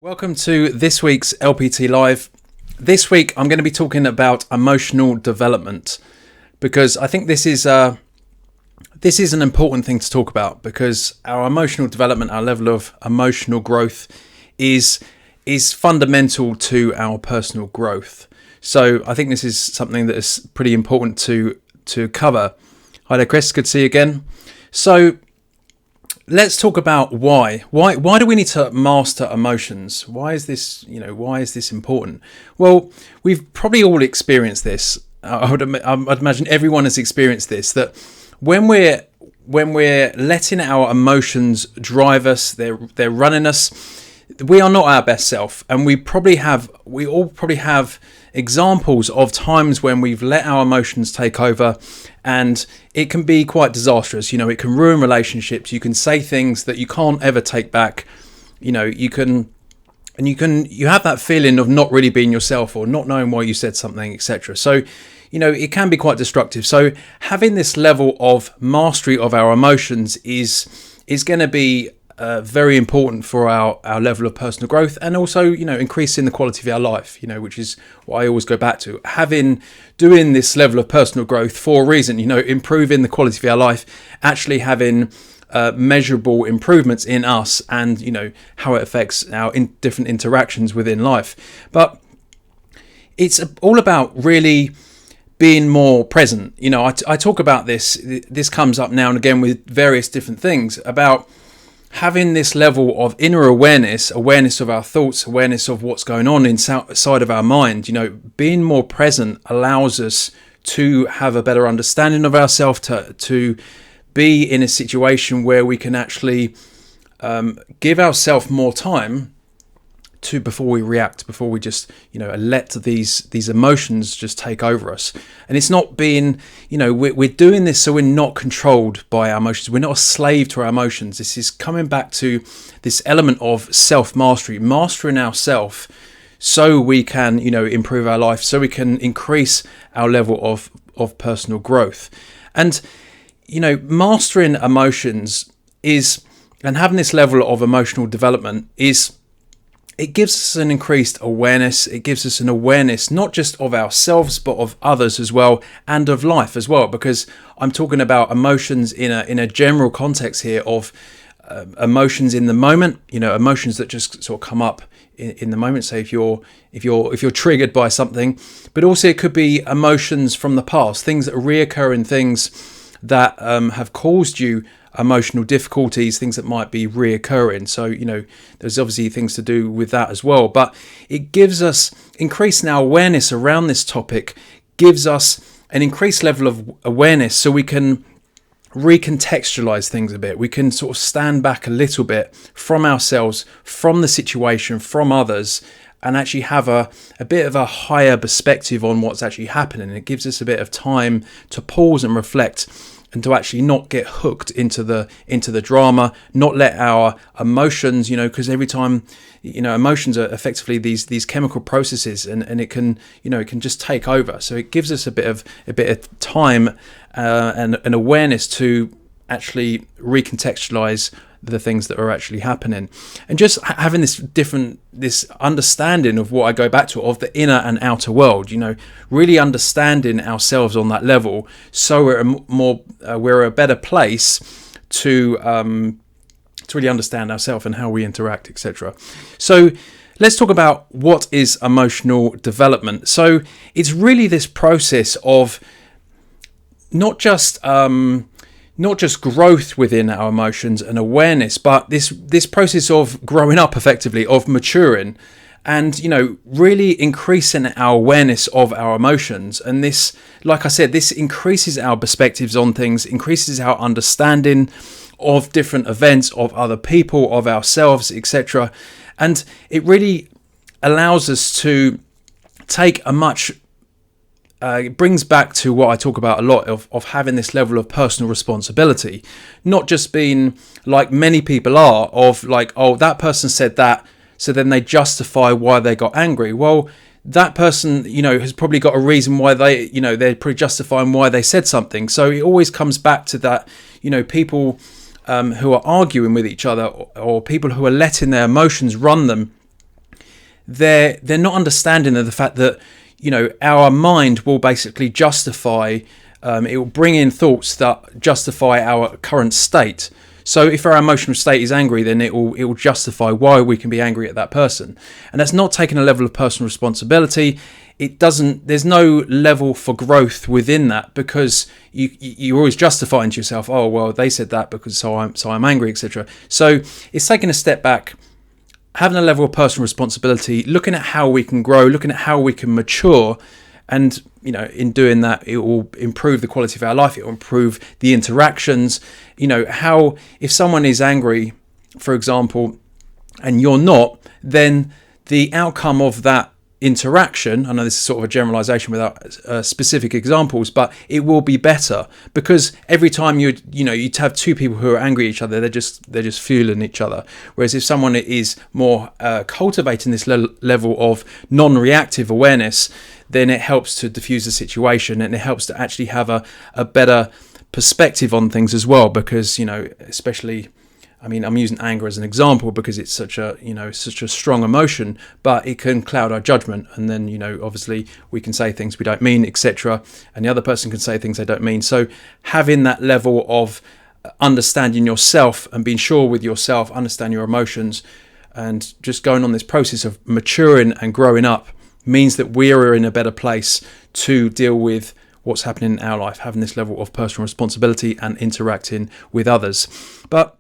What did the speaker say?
Welcome to this week's LPT Live. This week I'm going to be talking about emotional development because I think this is an important thing to talk about because our emotional development, our level of emotional growth is fundamental to our personal growth. So I think this is something that is pretty important to cover. Hi there, Chris. Good to see you again. So let's talk about why. Why do we need to master emotions? Why is this important? Well, we've probably all experienced this. I'd imagine everyone has experienced this, that when we're letting our emotions drive us, they're running us, we are not our best self. And we all probably have examples of times when we've let our emotions take over, and it can be quite disastrous. It can ruin relationships. You can say things that you can't ever take back. You have that feeling of not really being yourself or not knowing why you said something, etc. So, it can be quite destructive. So having this level of mastery of our emotions is going to be very important for our level of personal growth, and also increasing the quality of our life, which is what I always go back to, doing this level of personal growth for a reason, improving the quality of our life, actually having measurable improvements in us, and how it affects our different interactions within life. But it's all about really being more present. I talk about this comes up now and again with various different things about having this level of inner awareness of our thoughts, awareness of what's going on inside of our mind. Being more present allows us to have a better understanding of ourselves, to be in a situation where we can actually give ourselves more time before we react, before we just let these emotions just take over us. And it's not being we're doing this so we're not controlled by our emotions. We're not a slave to our emotions. This is coming back to this element of self-mastery, mastering ourselves so we can improve our life, so we can increase our level of personal growth. And mastering emotions and having this level of emotional development it gives us an increased awareness. It gives us an awareness not just of ourselves, but of others as well, and of life as well. Because I'm talking about emotions in a general context here of emotions in the moment. Emotions that just sort of come up in the moment. Say if you're triggered by something, but also it could be emotions from the past, things that are reoccurring, things that have caused you emotional difficulties, things that might be reoccurring. So there's obviously things to do with that as well, but it gives us, increasing our awareness around this topic gives us an increased level of awareness, so we can recontextualize things a bit. We can sort of stand back a little bit from ourselves, from the situation, from others, and actually have a bit of a higher perspective on what's actually happening. It gives us a bit of time to pause and reflect, and to actually not get hooked into the drama, not let our emotions, because every time, emotions are effectively these chemical processes, and it can just take over. So it gives us a bit of time and an awareness to actually recontextualize the things that are actually happening, and just having this understanding of what I go back to, of the inner and outer world. Really understanding ourselves on that level, so we're a better place to really understand ourselves and how we interact, etc. So let's talk about what is emotional development. So it's really this process of not just growth within our emotions and awareness, but this process of growing up, effectively, of maturing, and really increasing our awareness of our emotions. And this, like I said, this increases our perspectives on things, increases our understanding of different events, of other people, of ourselves, etc. And it really allows us to take it brings back to what I talk about a lot of having this level of personal responsibility, not just being like many people are, of like, oh, that person said that, so then they justify why they got angry. Well, that person, has probably got a reason why they're probably justifying why they said something. So it always comes back to that, people who are arguing with each other, or people who are letting their emotions run them, they're not understanding of the fact that, you know, our mind will basically justify, it will bring in thoughts that justify our current state. So if our emotional state is angry, then it will justify why we can be angry at that person. And that's not taking a level of personal responsibility. There's no level for growth within that, because you're always justifying to yourself, oh, well, they said that because so I'm angry, etc. So it's taking a step back, having a level of personal responsibility, looking at how we can grow, looking at how we can mature. And, you know, in doing that, it will improve the quality of our life. It will improve the interactions. You know, how if someone is angry, for example, and you're not, then the outcome of that interaction, I know this is sort of a generalization without specific examples, but it will be better, because every time you have two people who are angry at each other, they're just fueling each other. Whereas if someone is more cultivating this level of non-reactive awareness, then it helps to diffuse the situation, and it helps to actually have a better perspective on things as well. Because, you know, especially, I mean, I'm using anger as an example because it's such a strong emotion, but it can cloud our judgment. And then, you know, obviously we can say things we don't mean, etc. And the other person can say things they don't mean. So having that level of understanding yourself and being sure with yourself, understand your emotions, and just going on this process of maturing and growing up means that we are in a better place to deal with what's happening in our life, having this level of personal responsibility and interacting with others. But